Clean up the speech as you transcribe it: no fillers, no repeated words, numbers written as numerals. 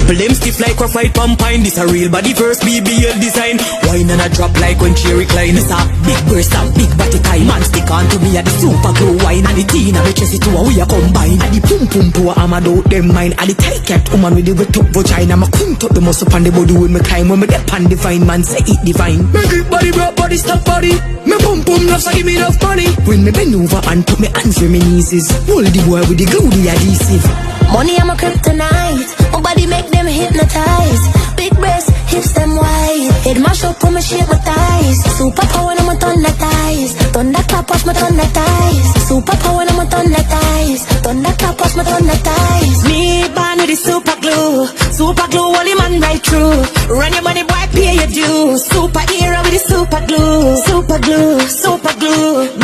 nipple them stiff like a fight pampine. This a real body verse BBL design. Wine and a drop like when she recline. This a big burst and big body time. Man stick on to me at the super glow wine. And the teen and the chest to a we a combine. And the pum pum to a I'm a do them mine. And the tight cat woman with the wet up vagina. I'm a come to the muscle pan the body when me climb. When me get pan divine man say it divine. Me grip body broke body stop body. Me pum pum love so give me enough money. When me bend over and put me hands for me knees. Hold the boy with the glue the adhesive. Money I'm a kryptonite. My body make them hypnotize. Big breasts, hips them wide. Head mash up when me shake my thighs. Superpower when I'm a thunder thighs. Thunder clap off my thunder thighs. Superpower when I'm a thunder thighs. Thunder clap off my thunder thighs. Me born with the super glue. Super glue all the man right through. Run your money boy pay your due. Superhero with the super glue. Super glue, super glue.